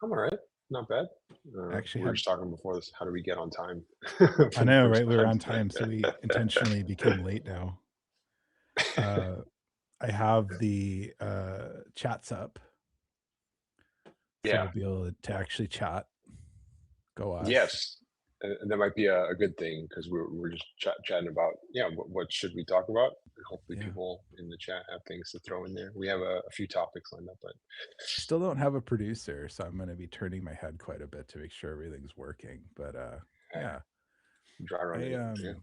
I'm all right. Not bad. I actually We were have, just talking before this. How do we get on time I for the know, first right? We were time? on time, so we intentionally became late now. Uh, I have the chats up, so Yeah. we'll be able to actually chat. Go us. Yes. And that might be a good thing because we're just chatting about, yeah, what should we talk about? And hopefully Yeah. people in the chat have things to throw in there. We have a few topics lined up, but Still don't have a producer, so I'm going to be turning my head quite a bit to make sure everything's working. But yeah, dry running I it. Yeah.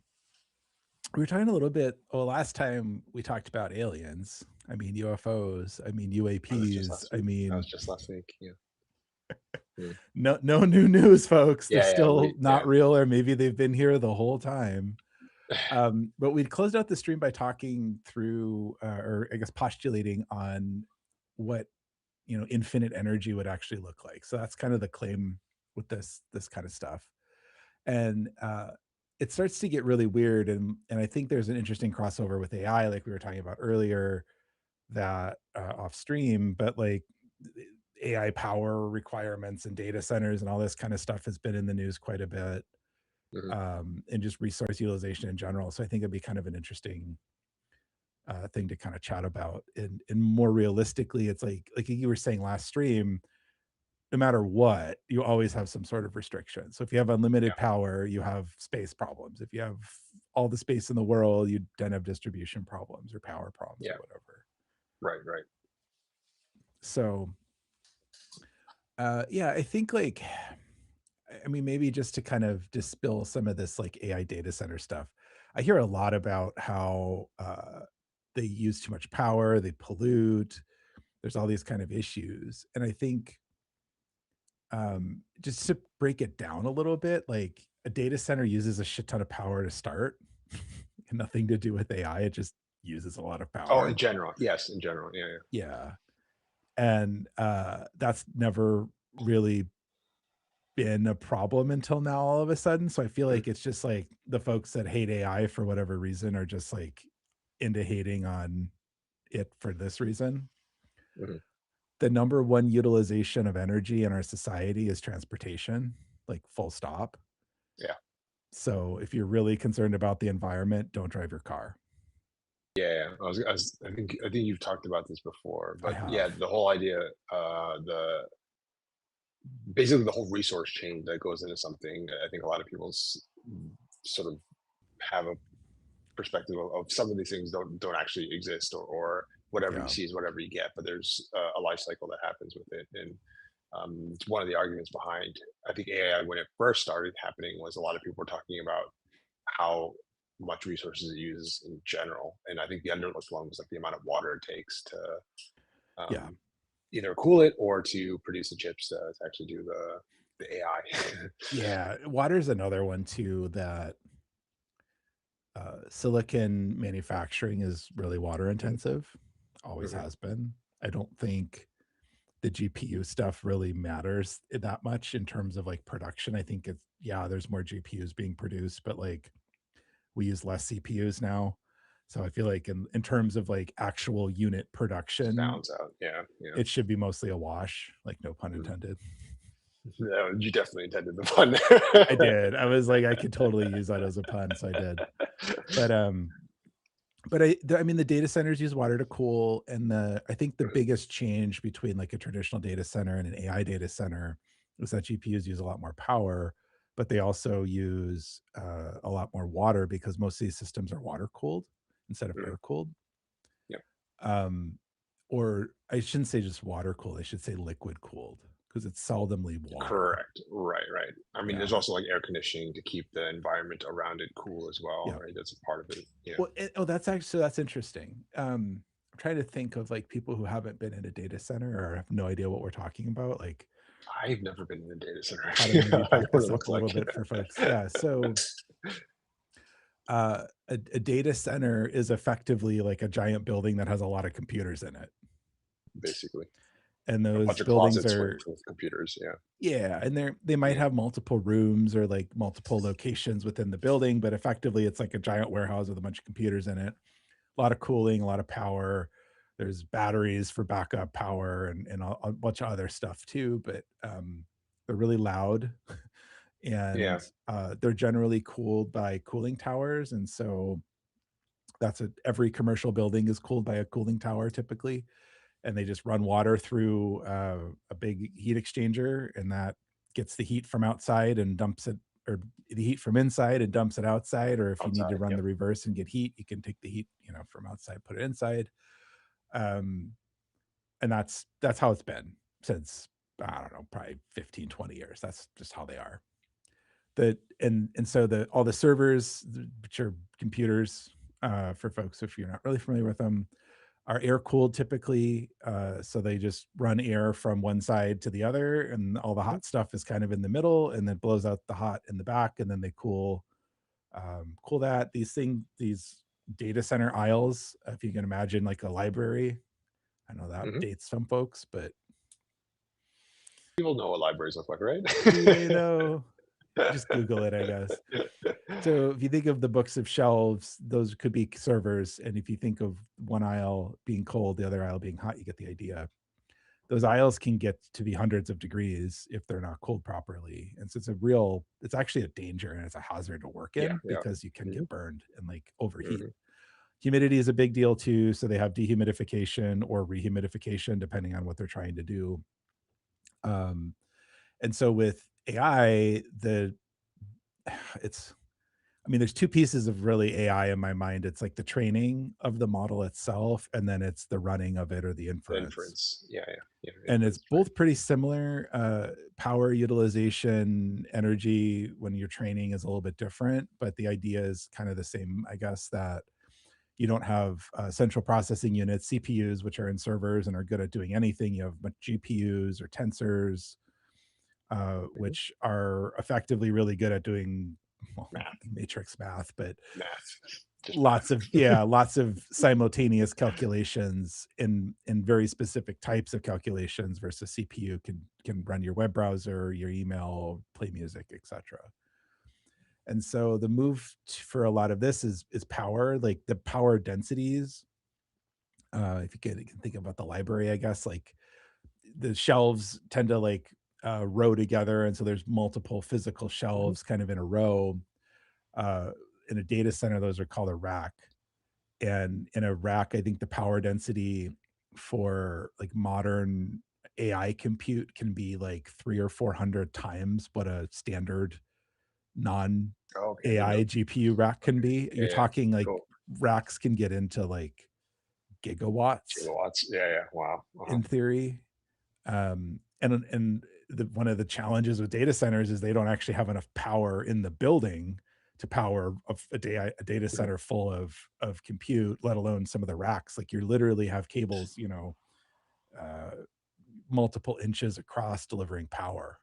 we were talking a little bit. Well, last time we talked about aliens. I mean UFOs. I mean That was just UAPs. last I week. That mean was just last week. Yeah. Yeah. no new news, folks. They're Yeah. still Yeah. not real, or maybe they've been here the whole time. But we'd closed out the stream by talking through, or I guess postulating on what infinite energy would actually look like. So that's kind of the claim with this kind of stuff. And it starts to get really weird, and I think there's an interesting crossover with AI, like we were talking about earlier, that off stream, but like AI power requirements and data centers and all this kind of stuff has been in the news quite a bit, Mhm. and just resource utilization in general. So I think it'd be kind of an interesting thing to kind of chat about. And more realistically, it's like you were saying last stream, no matter what, you always have some sort of restriction. So if you have Yeah. unlimited power, you have space problems. If you have all the space in the world, you then have distribution problems or power problems or Yeah. whatever. Right. Right. So yeah, I think like, I mean, maybe just to kind of dispel some of this like AI data center stuff. I hear a lot about how they use too much power, they pollute, there's all these kind of issues. And I think just to break it down a little bit, like a data center uses a shit ton of power to start, and nothing to do with AI. It just uses a lot of Oh, in power. general. Yes, in general. Yeah. Yeah. Yeah. And that's never really been a problem until now all of a sudden. So I feel Mhm. like it's just like the folks that hate AI for whatever reason are just like into hating on it for this reason. Mhm. The number one utilization of energy in our society is transportation, like full stop. Yeah. So if you're really concerned about the environment, don't drive your car. Yeah. I think you've talked about this before, I but yeah, have. the whole idea, the basically the whole resource chain that goes into something. I think a lot of people's sort of have a perspective of some of these things don't actually exist, or whatever you Yeah. see is whatever you get. But there's a life cycle that happens with it, and it's one of the arguments behind. I think AI when it first started happening was a lot of people were talking about how much resources it uses in general, and I think the underlooked one was like the amount of water it takes to Yeah. um, either cool it or to produce the chips to actually do the AI. Yeah. Water's another one too that silicon manufacturing is really water Mhm, intensive, always mhm. has been. I don't think the GPU stuff really matters that much in terms of like production. I think it's, yeah, there's more GPUs being produced, but like we use less CPUs now. So I feel like in terms of like actual unit Just production, balance out. Yeah, yeah. it should be mostly a wash, like no pun Mhm. intended. No, you definitely intended the pun I there. did. I was like, I could totally use that as a pun, so I did. But I mean, the data centers use water to cool, and I think the Mhm. biggest change between like a traditional data center and an AI data center is that GPUs use a lot more power, but they also use a lot more water because most of these systems are water cooled instead of Mhm. air cooled. Yep. Um, or I shouldn't say just water cooled; I should say liquid cooled because it's seldomly water. Correct. Right, right. I mean, there's Yeah, also like air conditioning to keep the environment around it cool as well, yeah. right? That's a part of it. Yeah. Well, oh, that's actually so that's interesting. I'm trying to think of like people who haven't been in a data center or have no idea what we're talking about. Like I've never been in a data center. how to maybe I know back what this it up looks a little like. bit for folks. Yeah. So a data center is effectively like a giant building that has a lot of computers in it. Basically, And a those bunch of buildings closets with, are, with computers. Yeah. yeah, and they might Yeah. have multiple rooms or like multiple locations within the building, but effectively it's like a giant warehouse with a bunch of computers in it. A lot of cooling, a lot of power. There's batteries for backup power and a bunch of other stuff too, but they're really loud Yeah. and they're generally cooled by cooling towers. And so every commercial building is cooled by a cooling tower typically. And they just run water through a big heat exchanger, and that gets the heat from outside and dumps it, or the heat from inside and dumps it outside. Or if you need to Outside. run the Yep. reverse and get heat, you can take the heat, from outside, put it inside. Um, and that's how it's been since, I don't know, probably 15, 20 years. That's just how they are. So all the servers, which are computers, for folks if you're not really familiar with them, are air cooled typically. So they just run air from one side to the other, and all the Mhm. hot stuff is kind of in the middle, and then blows out the hot in the back, and then they cool that. These data center aisles, if you can imagine like a library. I know that Mhm. dates some folks, but People know what libraries look like, right? do they though? Just Google it, I guess. So if you think of the books of shelves, those could be servers. And if you think of one aisle being cold, the other aisle being hot, you get the idea. Those aisles can get to be hundreds of degrees if they're not cooled properly. And so it's actually a danger and it's a hazard to work Yeah, in yeah. because you can Mhm, get burned and like overheat. mhm, Humidity is a big deal too. So they have dehumidification or rehumidification, depending on what they're trying to do. Um, and so with AI, it's I mean, there's two pieces of really AI in my mind. It's like the training of the model itself, and then it's the running of it or the the inference. inference. Yeah, yeah, yeah, And it's inference, right. both pretty similar. Power utilization, energy when you're training is a little bit different, but the idea is kind of the same, I guess, that you don't have central processing units, CPUs, which are in servers and are good at doing anything. You have GPUs or tensors, Mhm. which are effectively really good at doing, well, Math, matrix math, but math, just lots math. of yeah, lots of simultaneous calculations in very specific types of calculations, versus CPU can run your web browser, your email, play music, etc. And so the move for a lot of this is power, like the power densities. If you can think about the library, I guess, like the shelves tend to like row together, and so there's multiple physical Mhm. shelves kind of in a row. Uh, in a data center, those are called a rack. And in a rack, I think the power density for like modern AI compute can be like 300 or 400 times what a standard non Oh, okay, I didn't know. AI GPU rack can Okay. be. Yeah, You're yeah. talking like Cool. racks can get into like gigawatts Gigawatts. Yeah, yeah. Wow. Uh-huh. in theory. And one of the challenges with data centers is they don't actually have enough power in the building to power a data Mhm. center full of compute, let alone some of the racks. Like you literally have cables, uh, multiple inches across delivering power,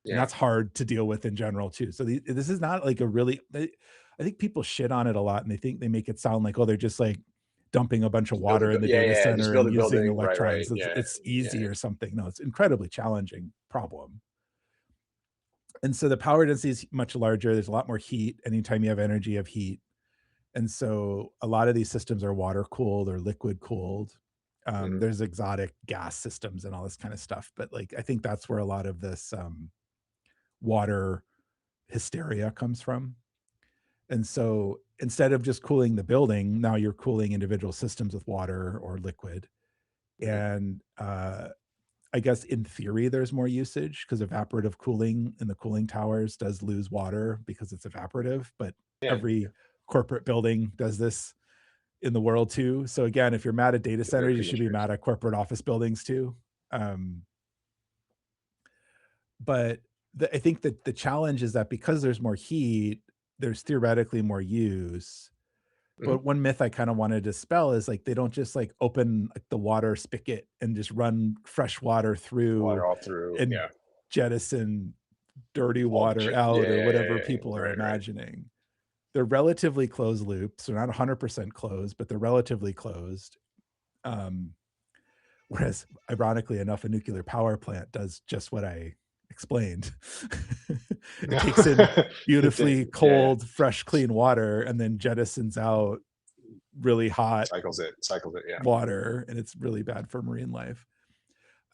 and Yeah. that's hard to deal with in general too. So this is not like a really. I think people shit on it a lot, and they think they make it sound like, oh, they're just like dumping a bunch of Just build a water buil in the yeah, data yeah, just center build and a using building. Right, right. electrons. Yeah, It's yeah. easy or something. No, it's incredibly challenging problem. And so the power density is much larger. There's a lot more heat. Anytime you have energy, you have heat. And so a lot of these systems are water cooled or liquid cooled. Mhm. There's exotic gas systems and all this kind of stuff. But like, I think that's where a lot of this water hysteria comes from. And so instead of just cooling the building, now you're cooling individual systems with water or liquid. Mhm. And I guess in theory, there's more usage because evaporative cooling in the cooling towers does lose water because it's evaporative, but Yeah, yeah. every corporate building does this in the world too. So again, if you're mad at data Very centers, you should be conditioners. mad at corporate office buildings too. Um, but I think that the challenge is that because there's more heat, there's theoretically more use. Mhm. But one myth I kind of want to dispel is like they don't just like open like the water spigot and just run fresh water through Water all through. and Yeah. jettison dirty All the water chip. Yeah, out or yeah, yeah, whatever yeah, yeah. people are Right, right. imagining. They're relatively closed loops. They're not 100% closed, but they're relatively closed. Um, Whereas, ironically enough, a nuclear power plant does just what I explained. It takes in It did. beautifully Yeah, yeah. cold, fresh, clean water and then jettisons out really hot cycles it. Yeah. water, and it's really bad for marine life.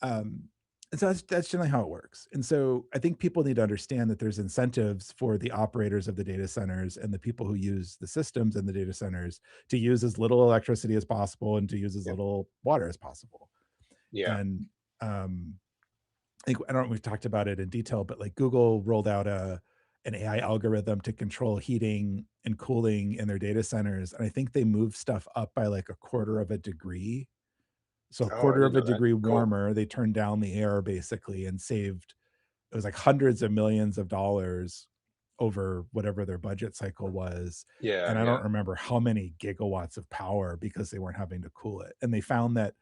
Um, and so that's generally how it works. And so I think people need to understand that there's incentives for the operators of the data centers and the people who use the systems in the data centers to use as little electricity as possible and to use as Yeah. little water as possible. Yeah. And I think I don't know if we've talked about it in detail, but like Google rolled out an AI algorithm to control heating and cooling in their data centers. And I think they moved stuff up by like a quarter of a degree. So a Oh, I quarter didn't of a know that. degree Cool. warmer, they turned down the air basically and saved, it was like hundreds of millions of dollars over whatever their budget cycle was. Yeah. And I Yeah. don't remember how many gigawatts of power because they weren't having to cool it. And they found that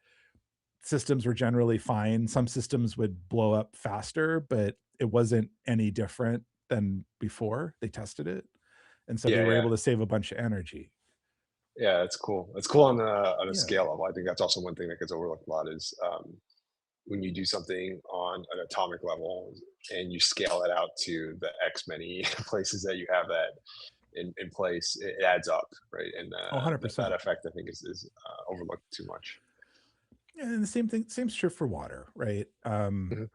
systems were generally fine. Some systems would blow up faster, but it wasn't any different than before they tested it. And so they Yeah. were Yeah. able to save a bunch of energy. Yeah. That's cool. It's cool on a Yeah. scale level. I think that's also one thing that gets overlooked a lot is when you do something on an atomic level and you scale it out to the X many places that you have that in place, it adds up, right? And Oh, that 100%. effect, I think, is overlooked too much. And the same thing, same's true for water, right? Mhm.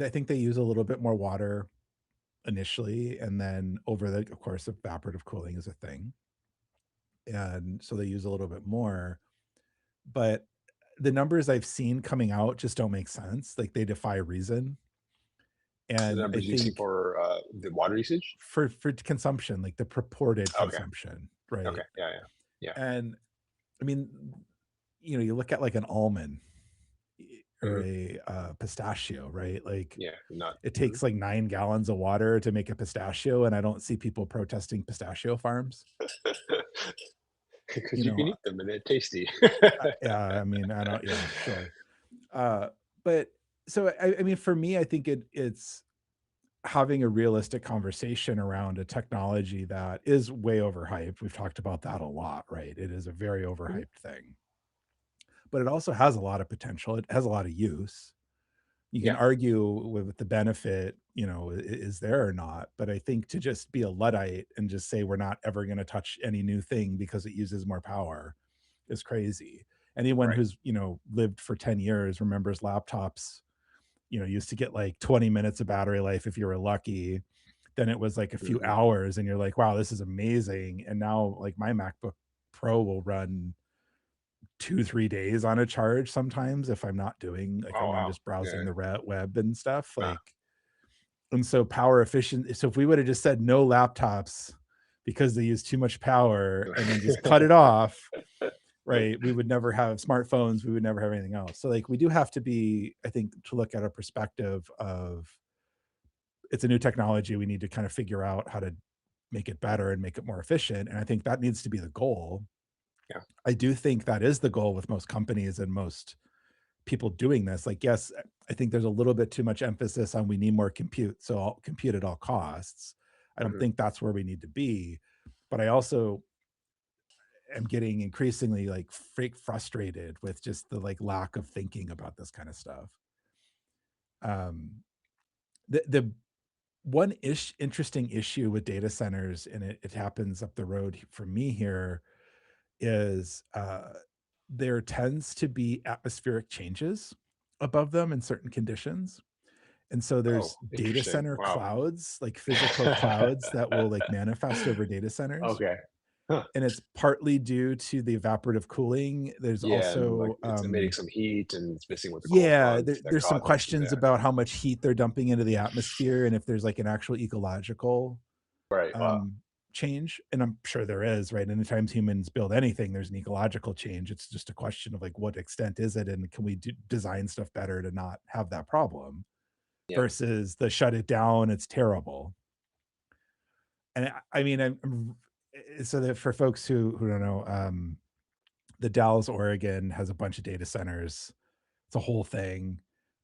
I think they use a little bit more water initially, and then over the of course, evaporative cooling is a thing. And so they use a little bit more, but the numbers I've seen coming out just don't make sense. Like they defy reason. The And I numbers you see think for the water usage. for consumption, like the purported Okay. consumption, right? Okay. Yeah. Yeah. Yeah. And I mean, you look at like an almond or Mhm. a pistachio, right? Like Yeah. Not. it Mhm. takes like 9 gallons of water to make a pistachio, and I don't see people protesting pistachio farms. Because You you can know, eat them and they're tasty. yeah, I mean, I don't, yeah, sure. But so I mean, for me, I think it's having a realistic conversation around a technology that is way overhyped. We've talked about that a lot, right? It is a very Mhm. overhyped thing, but it also has a lot of potential. It has a lot of use. You can Yeah. argue with the benefit, is there or not. But I think to just be a Luddite and just say we're not ever going to touch any new thing because it uses more power is crazy. Anyone Right. who's, lived for 10 years remembers laptops, used to get like 20 minutes of battery life if you were lucky. Then it was like a few Mhm. hours and you're like, wow, this is amazing. And now like my MacBook Pro will run 2, 3 days on a charge sometimes if I'm not doing like Oh I'm wow. just browsing Yeah. the web and stuff. Yeah. Like, and so power efficient. So if we would have just said no laptops because they use too much power and then just cut it off, right? We would never have smartphones. We would never have anything else. So like we do have to be, I think, to look at a perspective of it's a new technology. We need to kind of figure out how to make it better and make it more efficient. And I think that needs to be the goal. Yeah. I do think that is the goal with most companies and most people doing this. Like, yes, I think there's a little bit too much emphasis on we need more compute, so I'll compute at all costs. I don't Mhm. think that's where we need to be. But I also am getting increasingly like fake frustrated with just the like lack of thinking about this kind of stuff. Um, the one interesting issue with data centers, and it happens up the road from me here, is there tends to be atmospheric changes above them in certain conditions. And so Oh, there's data interesting. center Wow. clouds, like physical clouds that will like manifest over data centers. Okay. Huh. And it's partly due to the evaporative cooling. There's Yeah, and like also, it's emitting some heat and it's missing with the cold yeah, fronts that there's some causes questions yeah. about how much heat they're dumping into the atmosphere and if there's like an actual ecological Right. Wow. um, change. And I'm sure there is, right? Anytime humans build anything, there's an ecological change. It's just a question of like what extent is it, and can we design stuff better to not have that problem Yeah. versus the shut it down, it's terrible. And I mean, so that for folks who don't know, the Dallas, Oregon has a bunch of data centers. It's a whole thing.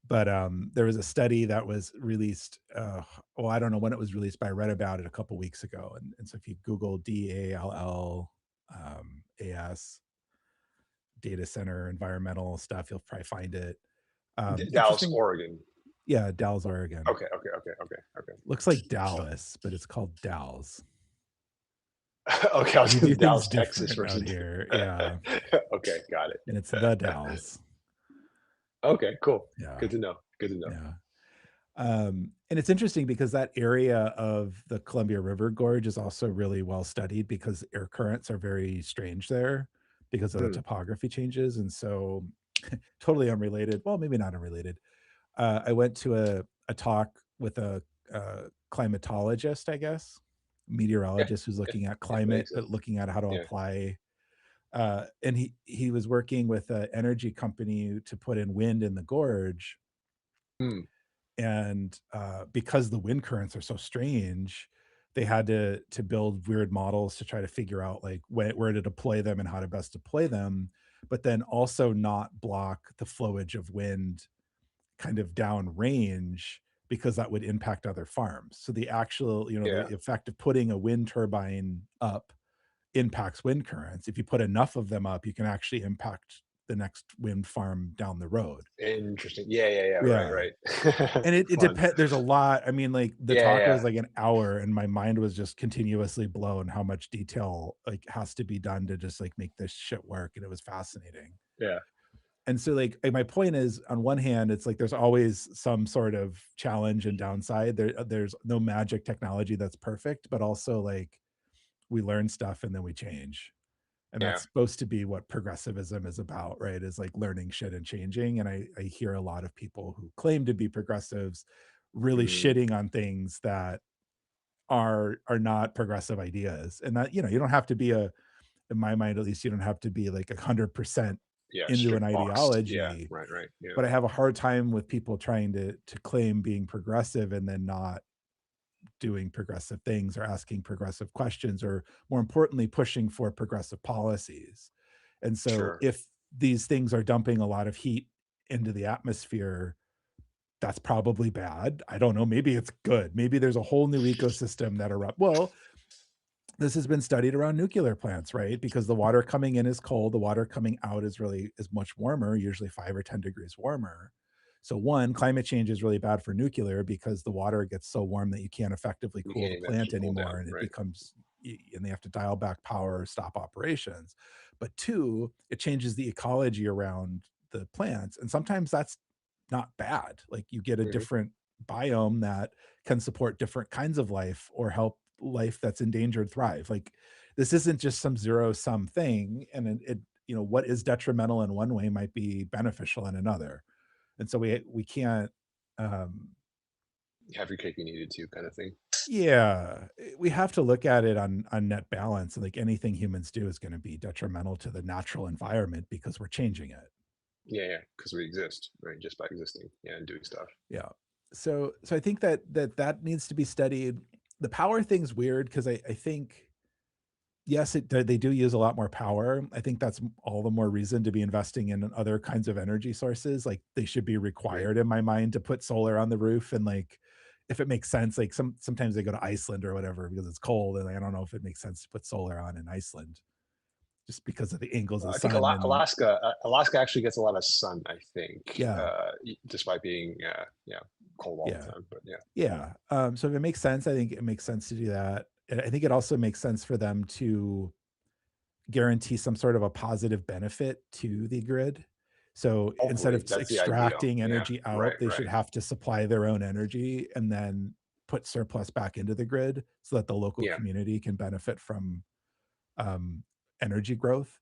But there was a study that was released. Well, I don't know when it was released, but I read about it a couple weeks ago. And so if you Google DALLAS data center environmental stuff, you'll probably find it. Dallas, Interesting. Oregon. Yeah, Dallas, Oregon. Okay. Okay. Okay. Okay. Okay. Looks like Dallas, but it's called Dallas. Okay, I was We in do things Dallas, Texas different out versus here. Yeah, okay, got and it's it. the Dalles. Okay, cool. Yeah, Good to know, good to know. yeah. And it's interesting because that area of the Columbia River Gorge is also really well studied because air currents are very strange there because of the Hmm, topography changes. And so, totally unrelated. Well, maybe not unrelated. I went to a talk with a climatologist, I guess, yeah, meteorologist who's yeah, looking at yeah, that climate, makes sense. but looking at how to Yeah. apply. And he was working with an energy company to put in wind in the gorge, Hmm, and because the wind currents are so strange, they had to build weird models to try to figure out like where to deploy them and how to best deploy them, but then also not block the flowage of wind kind of downrange because that would impact other farms. So the actual, yeah, the effect of putting a wind turbine up impacts wind currents. If you put enough of them up, you can actually impact the next wind farm down the road. interesting. Yeah, yeah, yeah, right, Yeah. right. And it Fun. depends. There's a lot. I mean, like, the Yeah, talk yeah, was like an hour, and my mind was just continuously blown how much detail, like, has to be done to just, like, make this shit work, and it was fascinating. yeah, And so, like, my point is, on one hand, it's like there's always some sort of challenge and downside. There's no magic technology that's perfect, but also, like, we learn stuff and then we change. And yeah. that's supposed to be what progressivism is about, right? Is like learning shit and changing. And I hear a lot of people who claim to be progressives really Mm, shitting on things that are not progressive ideas. And that, you don't have to be in my mind at least, you don't have to be like 100% yeah, into an strict boxed. Yeah, ideology. right, right. Yeah. But I have a hard time with people trying to claim being progressive and then not doing progressive things or asking progressive questions, or more importantly pushing for progressive policies. And so Sure. if these things are dumping a lot of heat into the atmosphere, that's probably bad. I don't know, maybe it's good. Maybe there's a whole new ecosystem that erupt. Well, this has been studied around nuclear plants, right? Because the water coming in is cold, the water coming out is much warmer, usually 5 or 10 degrees warmer. So one, climate change is really bad for nuclear because the water gets so warm that you can't effectively You cool can't the even plant actually cool anymore, down. and it Right. becomes and they have to dial back power or stop operations. But two, it changes the ecology around the plants, and sometimes that's not bad. Like, you get a Hmm. different biome that can support different kinds of life or help life that's endangered thrive. Like, this isn't just some zero sum thing, and what is detrimental in one way might be beneficial in another. And so we can't um Have your cake you needed to, kind of thing. yeah, we have to look at it on net balance. Like, anything humans do is going to be detrimental to the natural environment because we're changing it. Yeah, yeah, because we exist, right? Just by existing, yeah, and doing stuff. Yeah. So I think that needs to be studied. The power thing's weird because I think, yes, they do use a lot more power. I think that's all the more reason to be investing in other kinds of energy sources. Like, they should be Agreed. required in my mind to put solar on the roof, and like, if it makes sense, like, sometimes they go to Iceland or whatever because it's cold, and I don't know if it makes sense to put solar on in Iceland just because of the angles of the I think sun and Alaska actually gets a lot of sun. I think, yeah, despite being yeah cold all yeah, the time. But yeah, yeah. So if it makes sense, I think it makes sense to do that. And I think it also makes sense for them to guarantee some sort of a positive benefit to the grid. So instead hopefully of that's the ideal. extracting Yeah, energy out, right, they should right. have to supply their own energy and then put surplus back into the grid so that the local Yeah, community can benefit from um, energy growth.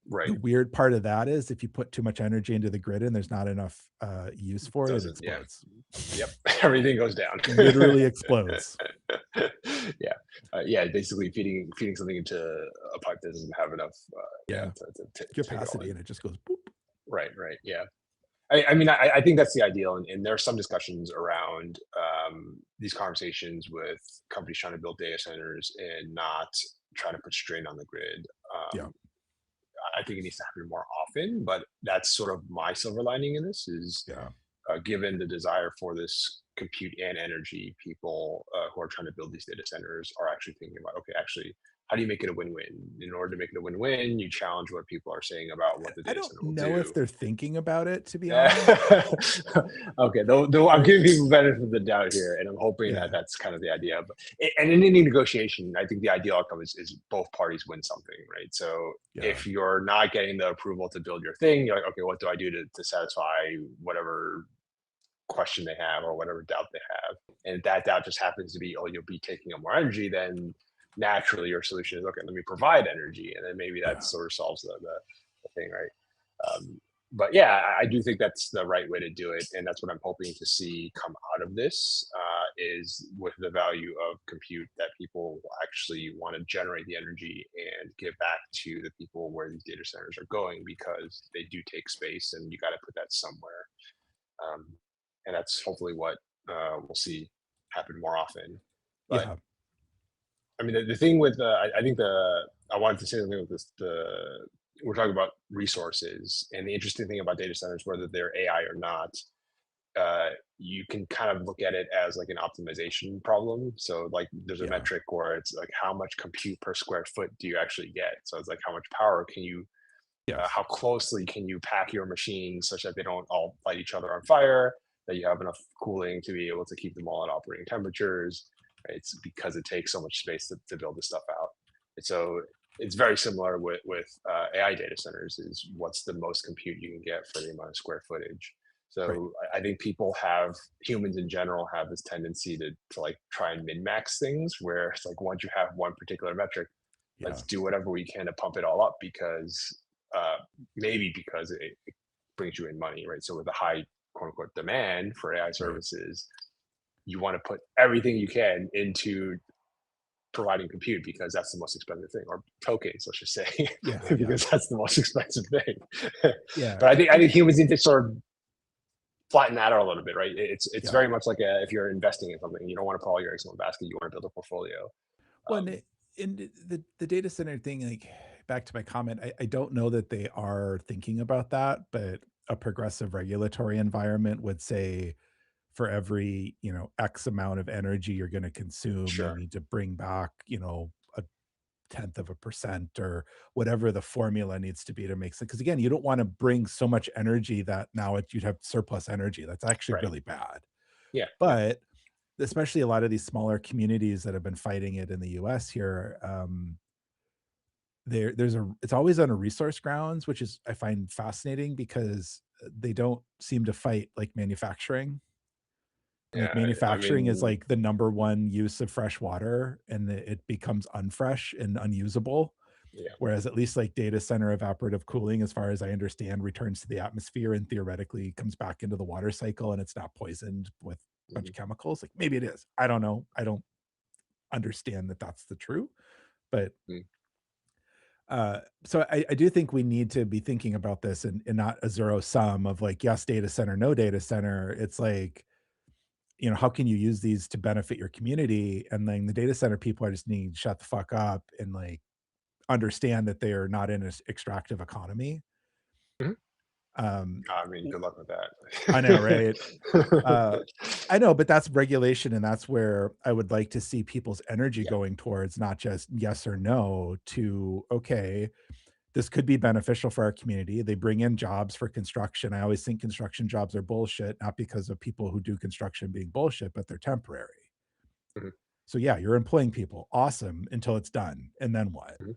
The right. weird part of that is if you put too much energy into the grid and there's not enough use for it, it Doesn't. Yeah. explodes. Yep. Everything goes down. Literally explodes. Yeah. Yeah. Basically, feeding something into a pipe that doesn't have enough. Yeah. Yeah, To take it all capacity, in. and it just goes boop. Right. Right. Yeah. I mean, I think that's the ideal, and there are some discussions around these conversations with companies trying to build data centers and not trying to put strain on the grid. Yeah, Um, I think it needs to happen more often, but that's sort of my silver lining in this is yeah, given the desire for this compute and energy, people who are trying to build these data centers are actually thinking about, okay, actually, how do you make it a win-win? In order to make it a win-win, you challenge what people are saying about what the I data don't center will know if do. they're thinking about it, to be Yeah. honest. Okay, though I'm Right? giving people benefit of the doubt here, and I'm hoping that Yeah. that's kind of the idea. But and in any negotiation, I think the ideal outcome is both parties win something, right? So Yeah. if you're not getting the approval to build your thing, you're like, okay, what do I do to satisfy whatever question they have or whatever doubt they have? And if that doubt just happens to be, oh, you'll be taking up more energy, then naturally your solution is, okay, let me provide energy, and then maybe that Yeah. sort of solves the thing, right? But yeah, I do think that's the right way to do it, and that's what I'm hoping to see come out of this, is with the value of compute, that people will actually want to generate the energy and give back to the people where these data centers are going, because they do take space and you got to put that somewhere. um, and that's hopefully what we'll see happen more often. But Yeah. I mean, the thing with I think I wanted to say something with this. We're talking about resources, and the interesting thing about data centers, whether they're AI or not, you can kind of look at it as like an optimization problem. So like there's a Yeah. metric where it's like how much compute per square foot do you actually get. So it's like how much power can you, Yes. how closely can you pack your machines such that they don't all light each other on fire, that you have enough cooling to be able to keep them all at operating temperatures. Right? It's because it takes so much space to build this stuff out. And so it's very similar with AI data centers, is what's the most compute you can get for the amount of square footage. Right. So I think people have, humans in general have this tendency to like try and min max things, where it's like once you have one particular metric, Yeah. let's do whatever we can to pump it all up, because uh, maybe because it brings you in money, right? So with a high quote unquote demand for AI Right. services, you want to put everything you can into providing compute, because that's the most expensive thing, or tokens, let's just say, Yeah. Yeah. because that's the most expensive thing. Yeah. But I think humans need to sort of flatten that out a little bit, right? It's Yeah. very much like if you're investing in something, you don't want to put all your eggs in one basket. You want to build a portfolio. Well, Um, and the data center thing, like back to my comment, I don't know that they are thinking about that, but a progressive regulatory environment would say for every, X amount of energy you're going to consume, you sure, need to bring back, a tenth of a percent or whatever the formula needs to be to make sense. Because again, you don't want to bring so much energy that now you'd have surplus energy. That's actually right, really bad. yeah, yeah, But especially a lot of these smaller communities that have been fighting it in the US here, it's always on a resource grounds, which is I find fascinating because they don't seem to fight like manufacturing. And like yeah. I manufacturing is mean, like the number one use of fresh water and it becomes unfresh and unusable. yeah, Whereas at least like data center evaporative cooling, as far as I understand, returns to the atmosphere and theoretically comes back into the water cycle and it's not poisoned with a bunch mhm, of chemicals. Like maybe it is. I don't know. I don't understand that that's the true, but mhm, so I do think we need to be thinking about this and not a zero sum of like, yes, data center, no data center. It's like, how can you use these to benefit your community? And then the data center people are just needing to shut the fuck up and like understand that they are not in an extractive economy. mhm. Um, I mean, good luck with I know, right? Uh, that. I know, but that's regulation, and that's where I would like to see people's energy Yeah. going towards, not just yes or no to, okay, this could be beneficial for our community. They bring in jobs for construction. I always think construction jobs are bullshit, not because of people who do construction being bullshit, but they're temporary. Mhm, So yeah, you're employing people. Awesome until it's done. And then what? mhm,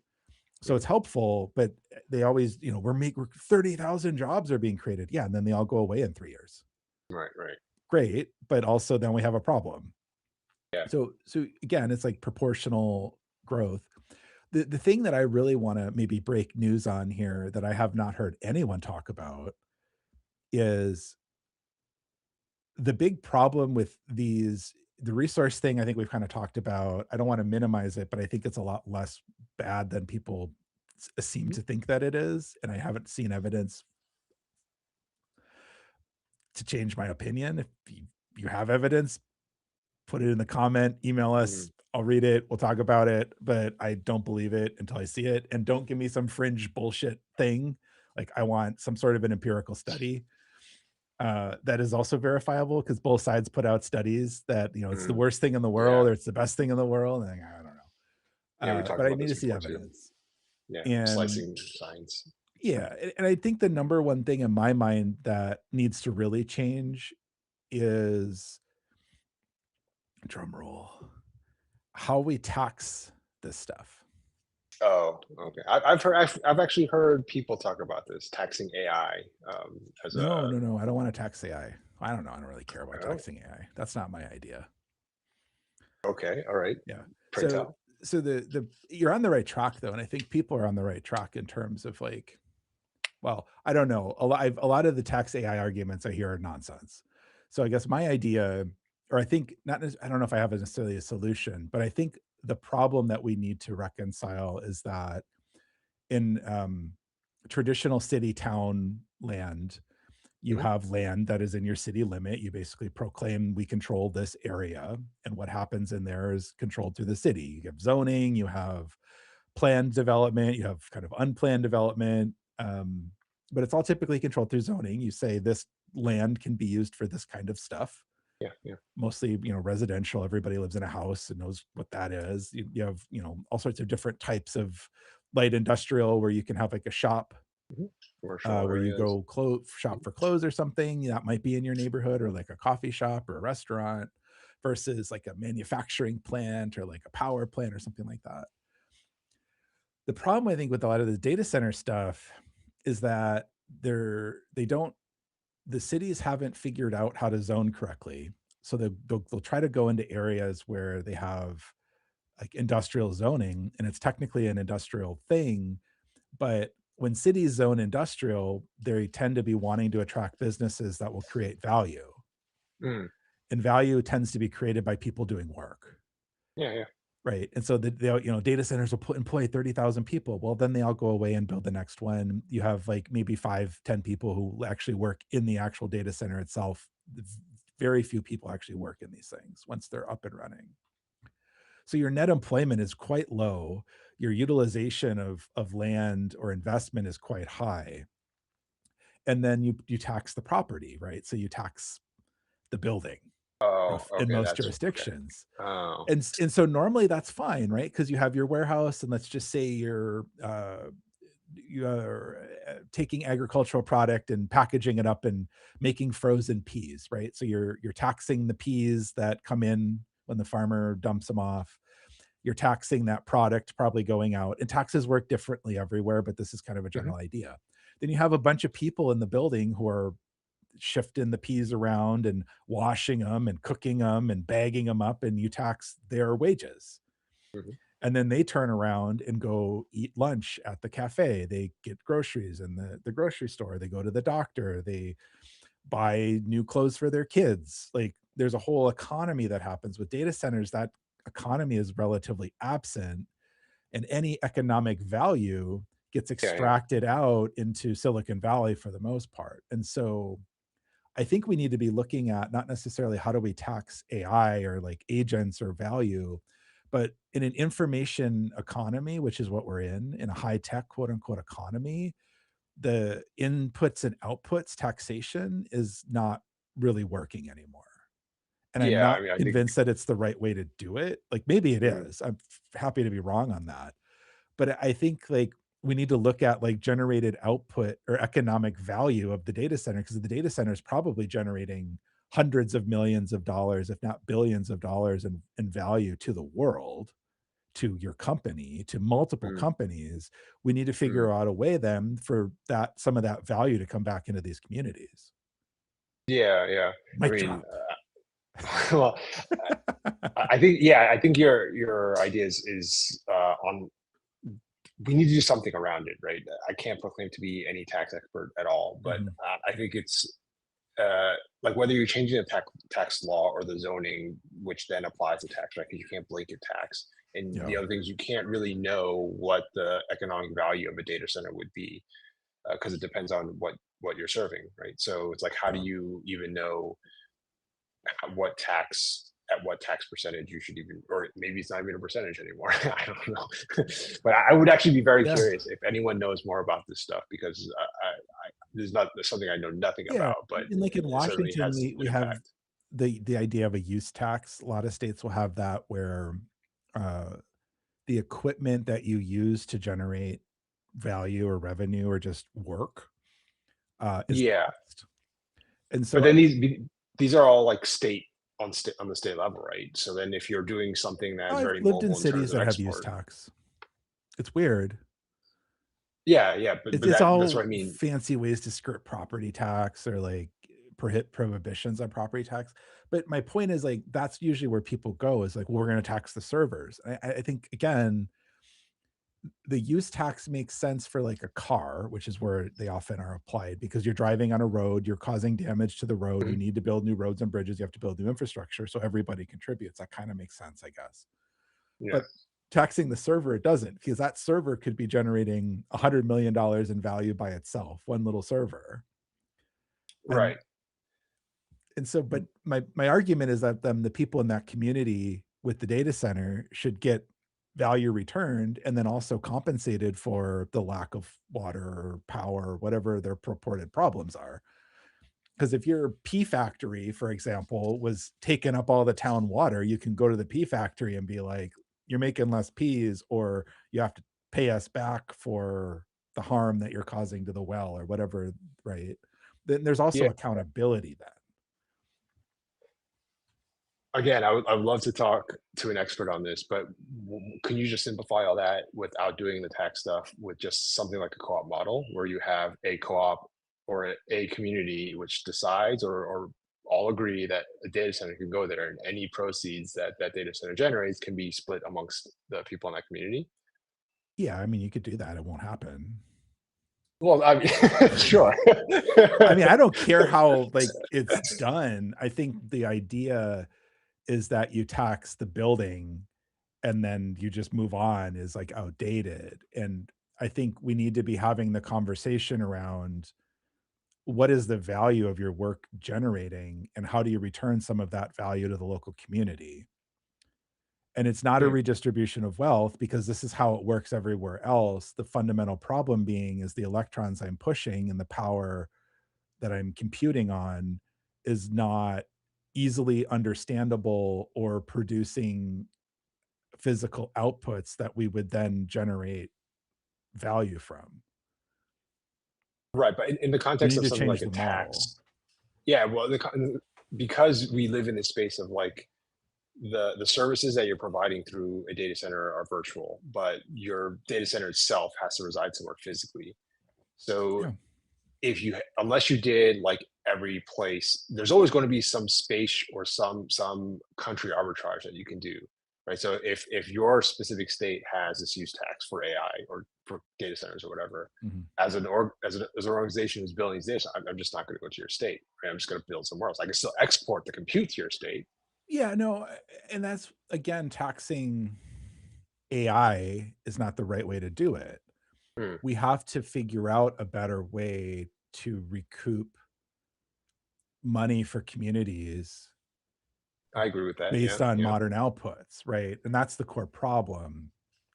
So mhm. it's helpful, but they always, we're 30,000 jobs are being created. Yeah. And then they all go away in 3 years. Right, right. Great. But also then we have a problem. Yeah. So again, it's like proportional growth. The thing that I really want to maybe break news on here that I have not heard anyone talk about is the big problem with the resource thing. I think we've kind of talked about. I don't want to minimize it, but I think it's a lot less bad than people seem Mhm, to think that it is. And I haven't seen evidence to change my opinion. If you have evidence, put it in the comment, email mhm, us. I'll read it. We'll talk about it, but I don't believe it until I see it. And don't give me some fringe bullshit thing. Like I want some sort of an empirical study that is also verifiable because both sides put out studies that it's the mhm. worst thing in the Yeah. world or it's the best thing in the world. And I don't know. Yeah, we talked But I about need this to see before too. evidence. Yeah, And slicing signs. yeah, and I think the number one thing in my mind that needs to really change is, drum roll, how we tax this stuff. Oh, okay. I've heard. I've actually heard people talk about this taxing AI as a. No, no, no, I don't wanna tax AI. I don't know, I don't really care about Oh, taxing AI. That's not my idea. okay. All right. Yeah. Pray So tell. the you're on the right track though, and I think people are on the right track in terms of like, well, I don't know. A lot of the tax AI arguments I hear are nonsense. So I guess my idea, or I think not, I don't know if I have necessarily a solution, but I think the problem that we need to reconcile is that in traditional city town land, you Mhm. have land that is in your city limit. You basically proclaim we control this area, and what happens in there is controlled through the city. You have zoning, you have planned development, you have kind of unplanned development, but it's all typically controlled through zoning. You say this land can be used for this kind of stuff, Yeah, yeah. mostly, residential. Everybody lives in a house and knows what that is. You have, all sorts of different types of light industrial where you can have like a shop, Mhm. Commercial where you areas. go shop Mhm. for clothes or something that might be in your neighborhood, or like a coffee shop or a restaurant, versus like a manufacturing plant or like a power plant or something like that. The problem I think with a lot of the data center stuff is that they don't the cities haven't figured out how to zone correctly. So they'll try to go into areas where they have like industrial zoning, and it's technically an industrial thing, but when cities zone industrial, they tend to be wanting to attract businesses that will create value. Mm. And value tends to be created by people doing work. Yeah, yeah. Right. And so data centers will employ 30,000 people. Well, then they all go away and build the next one. You have like maybe 5, 10 people who actually work in the actual data center itself. Very few people actually work in these things once they're up and running. So your net employment is quite low. Your utilization of land or investment is quite high. And then you tax the property, right? So you tax the building Oh, in okay. most That's okay. jurisdictions. Oh. And so normally that's fine, right? Because you have your warehouse, and let's just say you are taking agricultural product and packaging it up and making frozen peas, right? So you're taxing the peas that come in when the farmer dumps them off. You're taxing that product probably going out, and taxes work differently everywhere, but this is kind of a Mhm. general idea. Then you have a bunch of people in the building who are shifting the peas around and washing them and cooking them and bagging them up, and you tax their wages. Mhm. And then they turn around and go eat lunch at the cafe. They get groceries in the grocery store. They go to the doctor. They buy new clothes for their kids. Like there's a whole economy that happens with data centers. That economy is relatively absent, and any economic value gets Yeah, yeah. extracted out into Silicon Valley for the most part. And so I think we need to be looking at not necessarily how do we tax AI or like agents or value, but in an information economy, which is what we're in a high tech quote unquote economy, the inputs and outputs taxation is not really working anymore. And I'm Yeah, I not mean, I think. convinced that it's the right way to do it. Like maybe it Mm. is. I'm happy to be wrong on that. But I think like we need to look at like generated output or economic value of the data center, because the data center is probably generating hundreds of millions of dollars, if not billions of dollars in value to the world, to your company, to multiple Mm. companies. We need to Mm. figure out a way then for that some of that value to come back into these communities. Yeah, yeah. I Mic mean, drop. well, I think, yeah, I think your idea is on. We need to do something around it, right? I can't proclaim to be any tax expert at all, but Mhm. I think it's uh, like whether you're changing the tax law or the zoning, which then applies the tax, right? Because you can't blanket tax. And Yeah. the other things, you can't really know what the economic value of a data center would be because it depends on what you're serving, right? So it's like, how do Yeah. you even know what tax at what tax percentage you should even, or maybe it's not even a percentage anymore. I don't know, but I would actually be very Yeah. curious if anyone knows more about this stuff because there's not there's something I know nothing Yeah. about, but And like in it certainly Washington, has we an have impact. the idea of a use tax. A lot of states will have that where uh the equipment that you use to generate value or revenue or just work, is Yeah, taxed. And but so then these are all like on the state level, right? So then if you're doing something that's I've very lived in mobile in terms cities of that have use export, tax. It's weird. yeah, yeah, but It's that's what all I mean. fancy ways to skirt property tax or, like, prohibitions on property tax, but my point is, like, that's usually where people go is, like, "We're gonna tax the servers." I think, again, the use tax makes sense for, like, a car, which is where they often are applied because you're driving on a road, you're causing damage to the road, you Mhm. need to build new roads and bridges, you have to build new infrastructure, so everybody contributes. That kinda makes sense, I guess. Yeah, But taxing the server, it doesn't, because that server could be generating $100 million in value by itself, one little server. And right. so, but my argument is that the people in that community with the data center should get value returned and then also compensated for the lack of water or power or whatever their purported problems are. Because if your P factory, for example, was taking up all the town water, you can go to the P factory and be like, "You're making less Ps, or you have to pay us back for the harm that you're causing to the well," or whatever, right? Then there's also Yeah. accountability then. Again, I would love to talk to an expert on this, but can you just simplify all that without doing the tax stuff with just something like a co-op model where you have a co-op or a community which decides or all agree that a data center can go there and any proceeds that that data center generates can be split amongst the people in that community? Yeah, I mean, you could do that, it won't happen. Well, I mean, sure. I mean, I don't care how, like, it's done. I think the idea is that you tax the building and then you just move on is, like, outdated, and I think we need to be having the conversation around what is the value of your work generating, and how do you return some of that value to the local community? And it's not a Mm, redistribution of wealth because this is how it works everywhere else. The fundamental problem being is the electrons I'm pushing and the power that I'm computing on is not easily understandable or producing physical outputs that we would then generate value from. right, but in the We context need of to something change like a the model. tax, yeah, well, because we live in this space of like the services that you're providing through a data center are virtual, but your data center itself has to reside somewhere physically. So Yeah. if you unless you did like every place, there's always going to be some space or some country arbitrage that you can do. Right. So if your specific state has this use tax for AI or for data centers or whatever, Mhm. as an organization who's building this, I'm just not going to go to your state. Right? I'm just going to build somewhere else. I can still export the compute to your state. Yeah, no, and that's again, taxing AI is not the right way to do it. Hmm, We have to figure out a better way to recoup money for communities I agree with that. Yeah. based on Yeah. modern outputs, right? And that's the core problem.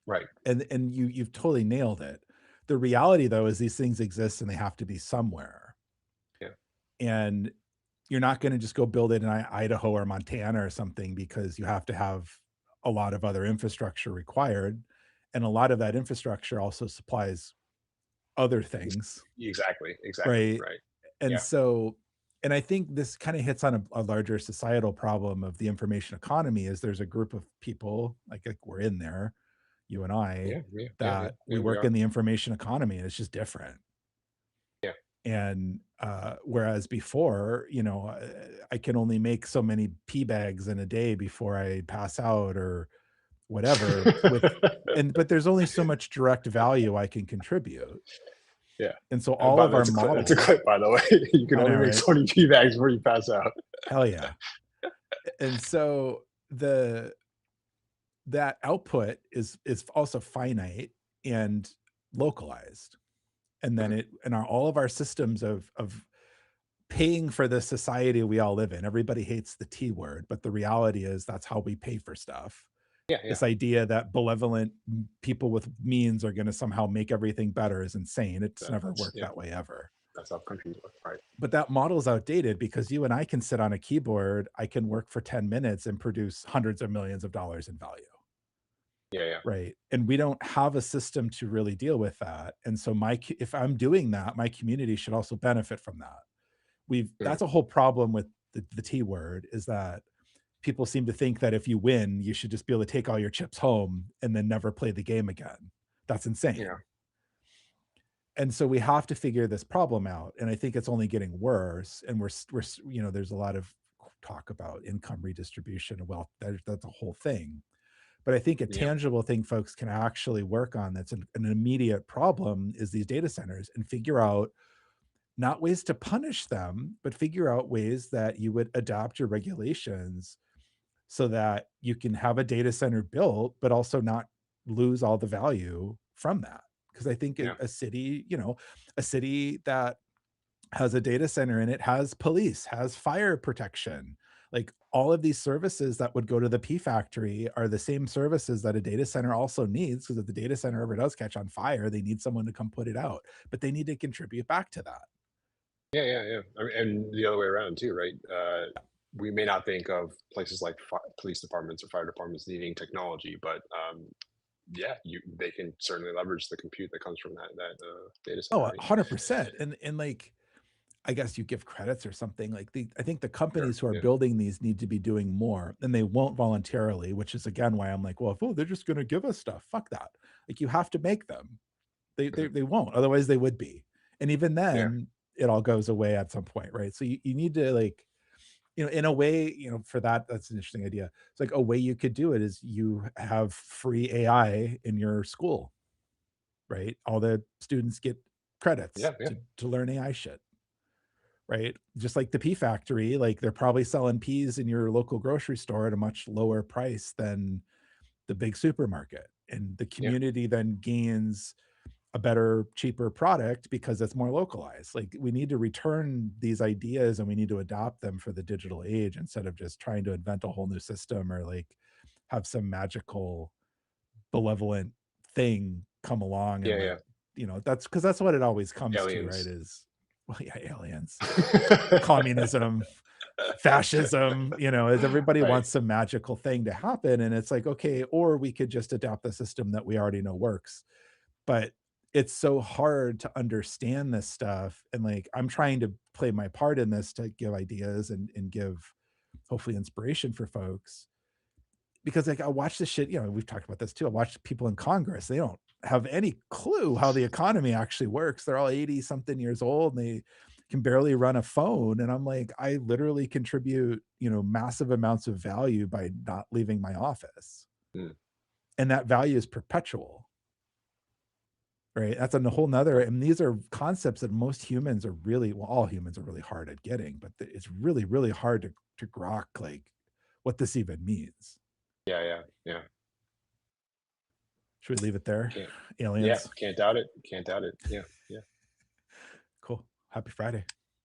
Right. And you've totally nailed it. The reality though is these things exist and they have to be somewhere. Yeah. And you're not gonna just go build it in Idaho or Montana or something because you have to have a lot of other infrastructure required, and a lot of that infrastructure also supplies other Ex- things, Exactly. Exactly. right? Right. And Yeah. so and I think this kinda hits on a larger societal problem of the information economy is there's a group of people, like we're in there, you and I, Yeah. Yeah. Yeah. Yeah. that we Yeah. We work are. in the information economy, and it's just different. Yeah. And, whereas before, I can only make so many pee bags in a day before I pass out or whatever but there's only so much direct value I can contribute. Yeah. And so all But of our that's a models. clip, by the way. You can I know, only make right? 20 pee bags before you pass out. Hell yeah. And so that output is also finite and localized. And then Mhm. all of our systems of paying for the society we all live in. Everybody hates the T word, but the reality is that's how we pay for stuff. Yeah. Yeah. This idea that benevolent people with means are going to somehow make everything better is insane. It's never That's worked yeah. that way ever. That's how countries work. Right. But that model's outdated because you and I can sit on a keyboard, I can work for 10 minutes and produce hundreds of millions of dollars in value. Yeah. right? And we don't have a system to really deal with that. And so if I'm doing that, my community should also benefit from that. Mhm. That's a whole problem with the T word, is that people seem to think that if you win, you should just be able to take all your chips home and then never play the game again. That's Yeah. insane. And so we have to figure this problem out, and I think it's only getting worse, and there's a lot of talk about income redistribution and wealth. That's a whole thing. But I think a Yeah. tangible thing folks can actually work on that's an immediate problem is these data centers, and figure out not ways to punish them, but figure out ways that you would adopt your regulations so that you can have a data center built, but also not lose all the value from that. Because I think Yeah. a city, a city that has a data center in it has police, has fire protection. Like all of these services that would go to the P factory are the same services that a data center also needs. Because if the data center ever does catch on fire, they need someone to come put it out, but they need to contribute back to that. Yeah. I mean, and the other way around too, right? We may not think of places like police departments or fire departments needing technology, but yeah, they can certainly leverage the compute that comes from that data Oh, center, right? 100%. And like, I guess you give credits or something. Like I think the Sure. companies who are Yeah. building these need to be doing more, and they won't voluntarily, which is again why I'm like, well, oh, they're just going to give us stuff. Fuck that. Like you have to make them. Mhm. They won't. Otherwise, they would be. And even Yeah. then, it all goes away at some point, right? So you need to like, in a way, for that, that's an interesting idea. It's like a way you could do it is you have free AI in your school, right? All the students get credits Yeah. to learn AI shit, right? Just like the pea factory, like they're probably selling peas in your local grocery store at a much lower price than the big supermarket. And the Yeah. community then gains a better, cheaper product because it's more localized. Like we need to return these ideas and we need to adopt them for the digital age instead of just trying to invent a whole new system or like have some magical benevolent thing come along and like, Yeah. that's what it always comes to, right? Aliens. Is well, yeah, aliens, communism, fascism, is everybody Right. wants some magical thing to happen. And it's like, okay, or we could just adopt the system that we already know works. But it's so hard to understand this stuff. And like, I'm trying to play my part in this to give ideas and give hopefully inspiration for folks. Because like I watch this shit, we've talked about this too. I watch people in Congress, they don't have any clue how the economy actually works. They're all 80 something years old and they can barely run a phone. And I'm like, I literally contribute, massive amounts of value by not leaving my office. Mm. And that value is perpetual. Right. That's a whole nother. And these are concepts that most humans are really, well, all humans are really hard at getting, but it's really, really hard to grok like what this even means. Yeah. Should we leave it there? Can't. Yeah. Aliens. Can't doubt it. Can't doubt it. Yeah. Cool. Happy Friday.